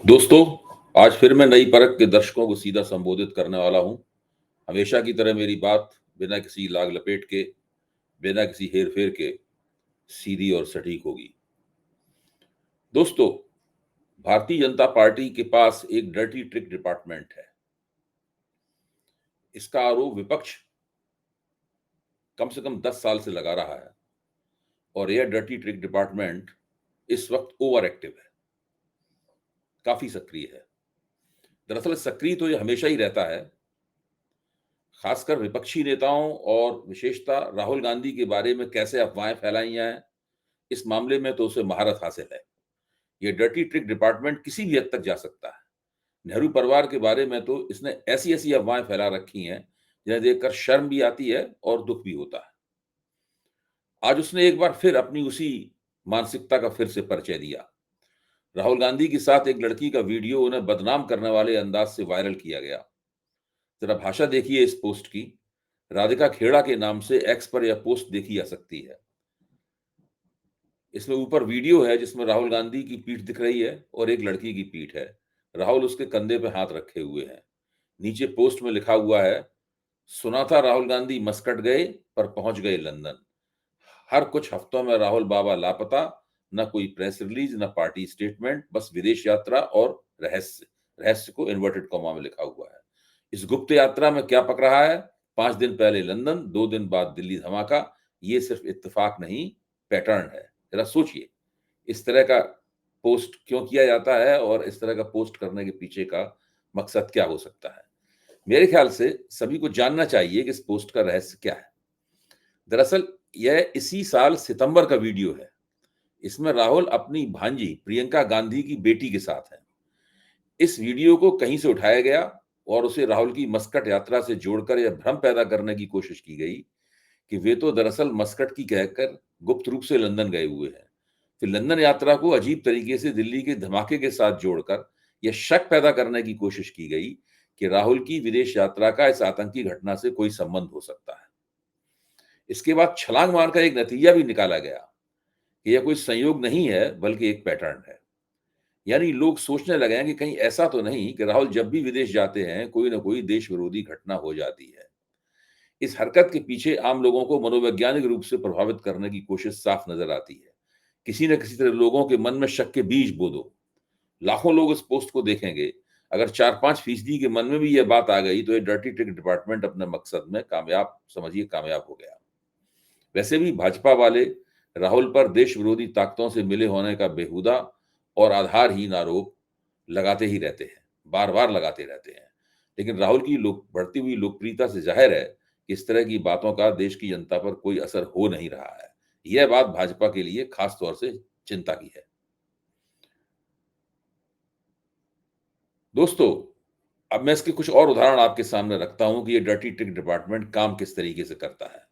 दोस्तों, आज फिर मैं नई परख के दर्शकों को सीधा संबोधित करने वाला हूं। हमेशा की तरह मेरी बात बिना किसी लाग लपेट के, बिना किसी हेर-फेर के सीधी और सटीक होगी। दोस्तों, भारतीय जनता पार्टी के पास एक डर्टी ट्रिक डिपार्टमेंट है। इसका आरोप विपक्ष कम से कम 10 साल से लगा रहा है और यह डर्टी ट्रिक डिपार्टमेंट इस वक्त ओवर एक्टिव है, काफ़ी सक्रिय है। दरअसल सक्रिय तो ये हमेशा ही रहता है, खासकर विपक्षी नेताओं और विशेषतः राहुल गांधी के बारे में कैसे अफवाहें फैलाई जाएं, इस मामले में तो उसे महारत हासिल है। ये डर्टी ट्रिक डिपार्टमेंट किसी भी हद तक जा सकता है। नेहरू परिवार के बारे में तो इसने ऐसी-ऐसी अफवाहें फैला रखी हैं, जिन्हें देखकर शर्म भी आती है और दुःख भी होता है। आज उसने एक बार फिर अपनी उसी मानसिकता का फिर से परिचय दिया। राहुल गांधी के साथ एक लड़की का वीडियो उन्हें बदनाम करने वाले अंदाज से वायरल किया गया। जरा भाषा देखिए इस पोस्ट की। राधिका खेड़ा के नाम से एक्स पर यह पोस्ट देखी जा सकती है। इसमें ऊपर वीडियो है जिसमें राहुल गांधी की पीठ दिख रही है और एक लड़की की पीठ है। राहुल उसके कंधे पे हाथ रखे हुए हैं। नीचे पोस्ट में लिखा हुआ है, सुना था राहुल गांधी मस्कट गए पर पहुंच गए लंदन। हर कुछ हफ्तों में राहुल बाबा लापता, न कोई प्रेस रिलीज न पार्टी स्टेटमेंट, बस विदेश यात्रा और रहस्य। रहस्य को इन्वर्टेड कॉमा में लिखा हुआ है। इस गुप्त यात्रा में क्या पक रहा है? 5 दिन पहले लंदन, 2 दिन बाद दिल्ली धमाका। ये सिर्फ इत्तेफाक नहीं, पैटर्न है। जरा सोचिए, इस तरह का पोस्ट क्यों किया जाता है और इस तरह का पोस्ट करने के पीछे का मकसद क्या हो सकता है? मेरे ख्याल से सभी को जानना चाहिए कि इस पोस्ट का रहस्य क्या है। दरअसल यह इसी साल सितंबर का वीडियो है। इसमें राहुल अपनी भांजी प्रियंका गांधी की बेटी के साथ हैं। इस वीडियो को कहीं से उठाया गया और उसे राहुल की मस्कट यात्रा से जोड़कर यह भ्रम पैदा करने की कोशिश की गई कि वे तो दरअसल मस्कट की कहकर गुप्त रूप से लंदन गए हुए हैं। फिर लंदन यात्रा को अजीब तरीके से दिल्ली के धमाके के साथ जोड़कर यह शक पैदा करने की कोशिश की गई कि राहुल की विदेश यात्रा का इस आतंकी घटना से कोई संबंध हो सकता है। इसके बाद छलांग मारकर एक नतीजा भी निकाला गया कि यह कोई संयोग नहीं है बल्कि एक पैटर्न है। यानी लोग सोचने लगे हैं कि कहीं ऐसा तो नहीं कि राहुल जब भी विदेश जाते हैं कोई ना कोई देश विरोधी घटना हो जाती है। इस हरकत के पीछे आम लोगों को मनोवैज्ञानिक रूप से प्रभावित करने की कोशिश साफ नजर आती है। किसी न किसी तरह लोगों के मन में शक के बीज बो दो। लाखों लोग इस पोस्ट को देखेंगे। अगर 4-5% के मन में भी यह बात आ गई तो ये डर्टी ट्रिक डिपार्टमेंट अपने मकसद में कामयाब, समझिए कामयाब हो गया। वैसे भी भाजपा वाले राहुल पर देश विरोधी ताकतों से मिले होने का बेहुदा और आधारहीन आरोप लगाते ही रहते हैं, बार-बार लगाते रहते हैं। लेकिन राहुल की लोक बढ़ती हुई लोकप्रियता से जाहिर है कि इस तरह की बातों का देश की जनता पर कोई असर हो नहीं रहा है। यह बात भाजपा के लिए खास तौर से चिंता की है। दोस्तों, अब मैं इसके कुछ और उदाहरण आपके सामने रखता हूं कि ये डर्टी ट्रिक डिपार्टमेंट काम किस तरीके से करता है।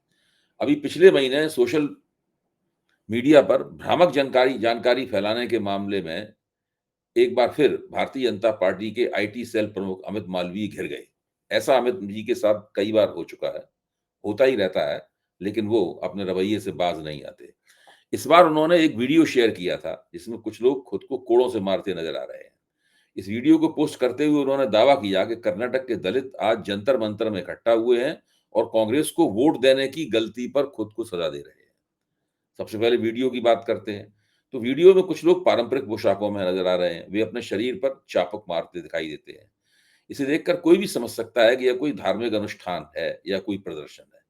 अभी पिछले महीने सोशल मीडिया पर भ्रामक जानकारी जानकारी फैलाने के मामले में एक बार फिर भारतीय जनता पार्टी के आईटी सेल प्रमुख अमित मालवीय घिर गए। ऐसा अमित जी के साथ कई बार हो चुका है, होता ही रहता है, लेकिन वो अपने रवैये से बाज नहीं आते। इस बार उन्होंने एक वीडियो शेयर किया था जिसमें कुछ लोग खुद को कोड़ों से मारते नजर आ रहे हैं। इस वीडियो को पोस्ट करते हुए उन्होंने दावा किया कि कर्नाटक के दलित आज जंतर मंतर में इकट्ठा हुए हैं और कांग्रेस को वोट देने की गलती पर खुद को सजा दे रहे हैं। सबसे पहले वीडियो की बात करते हैं। तो वीडियो में कुछ लोग पारंपरिक पोशाकों में नजर आ रहे हैं। वे अपने शरीर पर चाबुक मारते दिखाई देते हैं। इसे देखकर कोई भी समझ सकता है कि यह कोई धार्मिक अनुष्ठान है या कोई प्रदर्शन है।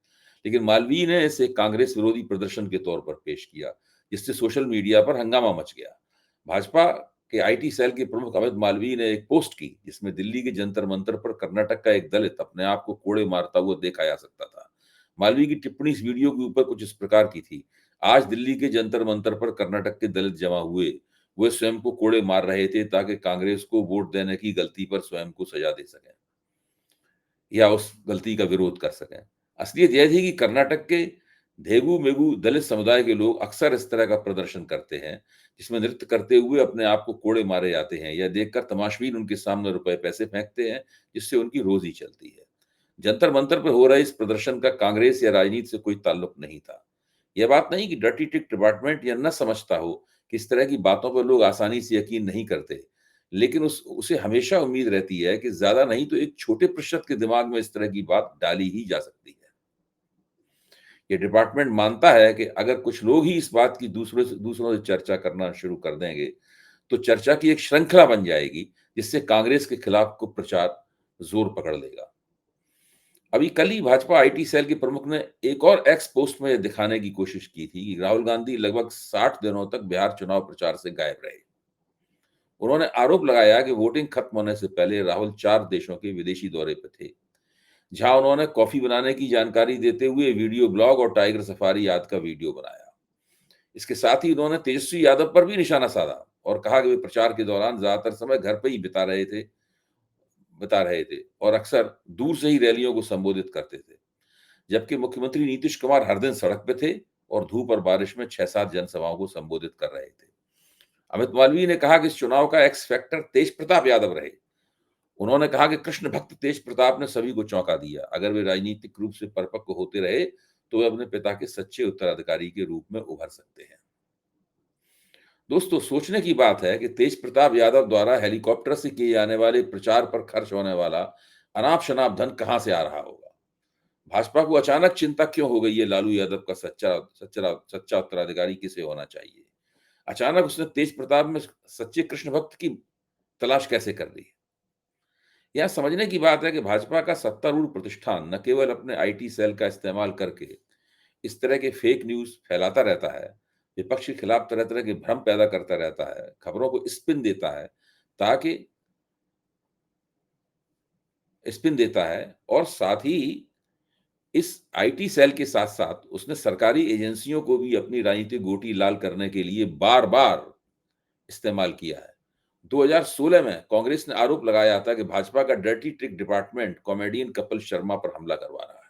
लेकिन मालवीय ने इसे कांग्रेस विरोधी प्रदर्शन के तौर पर पेश किया, जिससे सोशल मीडिया पर हंगामा मच गया। भाजपा के आईटी सेल के प्रमुख अमित मालवीय ने एक पोस्ट की जिसमें दिल्ली के जंतर मंतर पर कर्नाटक का एक दलित अपने आप को कोड़े मारता हुआ देखा जा सकता था। मालवीय की टिप्पणी इस वीडियो के ऊपर कुछ इस प्रकार की थी, आज दिल्ली के जंतर मंतर पर कर्नाटक के दलित जमा हुए। वे स्वयं को कोड़े मार रहे थे ताकि कांग्रेस को वोट देने की गलती पर स्वयं को सजा दे सकें या उस गलती का विरोध कर सकें। असलियत यह थी कि कर्नाटक के धेगु मेगु दलित समुदाय के लोग अक्सर इस तरह का प्रदर्शन करते हैं, जिसमें नृत्य करते हुए अपने आप को कोड़े मारे जाते हैं। यह देखकर तमाशबीन उनके सामने रुपए पैसे फेंकते हैं, जिससे उनकी रोजी चलती है। जंतर मंतर पर हो रहे इस प्रदर्शन का कांग्रेस या राजनीति से कोई ताल्लुक नहीं था। यह बात नहीं कि डर्टी ट्रिक डिपार्टमेंट यह न समझता हो कि इस तरह की बातों पर लोग आसानी से यकीन नहीं करते। लेकिन उसे हमेशा उम्मीद रहती है कि ज़्यादा नहीं तो एक छोटे प्रतिशत के दिमाग में इस तरह की बात डाली ही जा सकती है। ये डिपार्टमेंट मानता है कि अगर कुछ लोग ही इस बात की दूसरों से चर्चा करना शुरू कर देंगे, तो चर्चा की एक श्रृंखला बन जाएगी, जिससे कांग्रेस के खिलाफ कुप्रचार जोर पकड़ लेगा। अभी कल ही भाजपा आईटी सेल के प्रमुख ने एक और एक्स पोस्ट में दिखाने की कोशिश की थी कि राहुल गांधी लगभग 60 दिनों तक बिहार चुनाव प्रचार से गायब रहे। उन्होंने आरोप लगाया कि वोटिंग खत्म होने से पहले राहुल 4 देशों के विदेशी दौरे पर थे, जहां उन्होंने कॉफी बनाने की जानकारी देते हुए वीडियो ब्लॉग और टाइगर सफारी याद का वीडियो बनाया। इसके साथ ही उन्होंने तेजस्वी यादव पर भी निशाना साधा और कहा कि वे प्रचार के दौरान ज्यादातर समय घर पर ही बता रहे थे और अक्सर दूर से ही रैलियों को संबोधित करते थे। जबकि मुख्यमंत्री नीतीश कुमार हर दिन सड़क पे थे और धूप और बारिश में 6-7 जनसभाओं को संबोधित कर रहे थे। अमित मालवीय ने कहा कि इस चुनाव का एक्स फैक्टर तेज प्रताप यादव रहे। उन्होंने कहा कि कृष्ण भक्त तेज प्रताप ने सभी को चौंका दिया। अगर वे राजनीतिक रूप से परिपक्व होते रहे, तो वे अपने पिता के सच्चे उत्तराधिकारी के रूप में उभर सकते हैं। दोस्तों, सोचने की बात है कि तेज प्रताप यादव द्वारा हेलीकॉप्टर से किए जाने वाले प्रचार पर खर्च होने वाला अनाप-शनाप धन कहां से आ रहा होगा? भाजपा को अचानक चिंता क्यों हो गई है लालू यादव का सच्चा उत्तराधिकारी किसे होना चाहिए? अचानक उसने तेज प्रताप में सच्चे कृष्ण भक्त की तलाश कैसे कर ली? यह समझने की बात है कि भाजपा का सत्तारूढ़ प्रतिष्ठान न केवल अपने आईटी सेल का इस्तेमाल करके इस तरह के फेक न्यूज़ फैलाता रहता है, विपक्ष के खिलाफ तरह-तरह के भ्रम पैदा करता रहता है, खबरों को ताकि स्पिन देता है और साथ ही इस आईटी सेल के साथ-साथ उसने सरकारी एजेंसियों को भी अपनी राजनीतिक गोटी लाल करने के लिए बार-बार इस्तेमाल किया है। 2016 में कांग्रेस ने आरोप लगाया था कि भाजपा का dirty trick department comedian Kapil Sharma पर हमला करवा रहा है।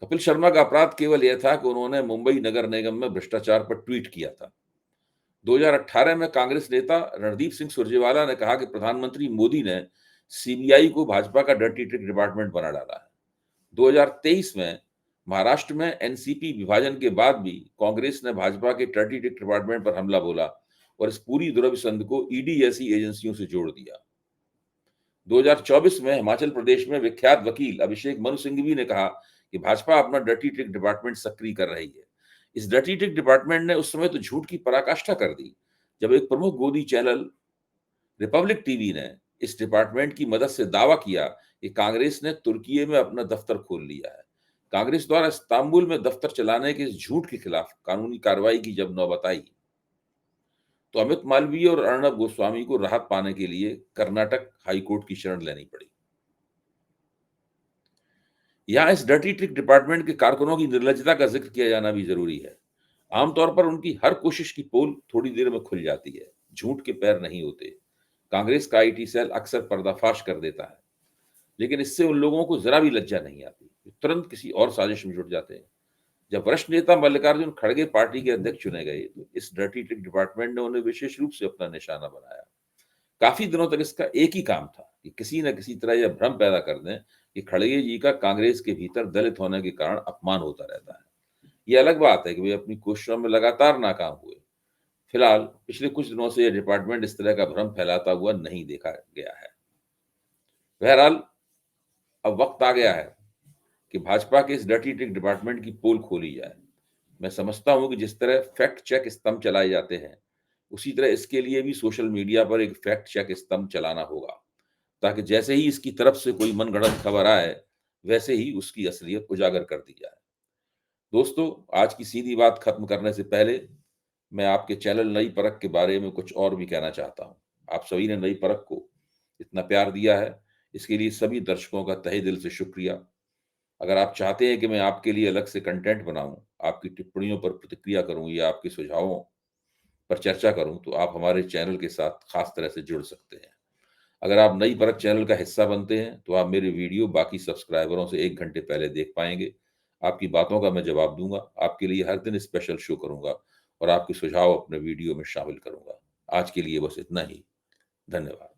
कपिल शर्मा का अपराध केवल यह था कि उन्होंने मुंबई नगर निगम में भ्रष्टाचार पर ट्वीट किया था। 2018 में कांग्रेस नेता रणदीप सिंह सुरजेवाला ने कहा कि प्रधानमंत्री मोदी ने सीबीआई को भाजपा का डर्टी ट्रिक डिपार्टमेंट बना डाला है। 2023 में महाराष्ट्र में एनसीपी विभाजन के बाद भी कांग्रेस ने भाजपा के डर्टी ट्रिक डिपार्टमेंट पर हमला बोला और इस पूरी दुरभिसंध को ईडी जैसी एजेंसियों से जोड़ दिया। 2024 में हिमाचल प्रदेश में विख्यात वकील अभिषेक मनु सिंघवी ने कहा कि भाजपा अपना डर्टी ट्रिक डिपार्टमेंट सक्रिय कर रही है। इस डर्टी ट्रिक डिपार्टमेंट ने उस समय तो झूठ की पराकाष्ठा कर दी, जब एक प्रमुख गोदी चैनल रिपब्लिक टीवी ने इस डिपार्टमेंट की मदद से दावा किया कि कांग्रेस ने तुर्की में अपना दफ्तर खोल लिया है। कांग्रेस द्वारा इस्तांबुल में दफ्तर चलाने के इस झूठ के खिलाफ कानूनी कार्रवाई की जब नौबत आई, तो अमित मालवीय और अर्णब गोस्वामी को राहत पाने के लिए कर्नाटक हाईकोर्ट की शरण लेनी पड़ी। यहाँ इस डर्टी ट्रिक डिपार्टमेंट के कारकुनों की निर्लज्जता का जिक्र किया जाना भी जरूरी है। आमतौर पर उनकी हर कोशिश की पोल थोड़ी देर में खुल जाती है। झूठ के पैर नहीं होते। कांग्रेस का आईटी सेल अक्सर पर्दाफाश कर देता है, लेकिन इससे उन लोगों को जरा भी लज्जा नहीं आती। वे तुरंत किसी और साजिश में जुट जाते हैं। जब वरिष्ठ नेता मल्लिकार्जुन खड़गे पार्टी के अध्यक्ष चुने गए, तो इस डर्टी ट्रिक डिपार्टमेंट ने उन्हें विशेष रूप से अपना निशाना बनाया। काफी दिनों तक इसका एक ही काम था कि किसी न किसी तरह यह भ्रम पैदा कर दें कि खड़गे जी का कांग्रेस के भीतर दलित होने के कारण अपमान होता रहता है। ये अलग बात है कि वे अपनी कोशिशों में लगातार नाकाम हुए। फिलहाल पिछले कुछ दिनों से यह डिपार्टमेंट इस तरह का भ्रम फैलाता हुआ नहीं देखा गया है। बहरहाल, अब वक्त आ गया है कि भाजपा के इस डर्टी ट्रिक डिपार्टमेंट की पोल खोली जाए। मैं समझता हूं कि जिस तरह फैक्ट चेक स्तंभ चलाए जाते हैं, उसी तरह इसके लिए भी सोशल मीडिया पर एक फैक्ट चेक स्तंभ चलाना होगा, ताकि जैसे ही इसकी तरफ से कोई मनगढ़ंत खबर आए, वैसे ही उसकी असलियत उजागर कर दी जाए। दोस्तों, आज की सीधी बात खत्म करने से पहले मैं आपके चैनल नई परख के बारे में कुछ और भी कहना चाहता हूं। आप सभी ने नई परख को इतना प्यार दिया है, इसके लिए सभी दर्शकों का तहे दिल से शुक्रिया। अगर आप चाहते हैं कि मैं आपके लिए अलग से कंटेंट बनाऊं, आपकी टिप्पणियों पर प्रतिक्रिया करूं या आपके सुझावों पर चर्चा करूं, तो आप हमारे चैनल के साथ खास तरह से जुड़ सकते हैं। अगर आप नई परख चैनल का हिस्सा बनते हैं, तो आप मेरे वीडियो बाकी सब्सक्राइबरों से 1 घंटे पहले देख पाएंगे। आपकी बातों का मैं जवाब दूंगा, आपके लिए हर दिन स्पेशल शो करूंगा और आपके सुझाव अपने वीडियो में शामिल करूंगा। आज के लिए बस इतना ही। धन्यवाद।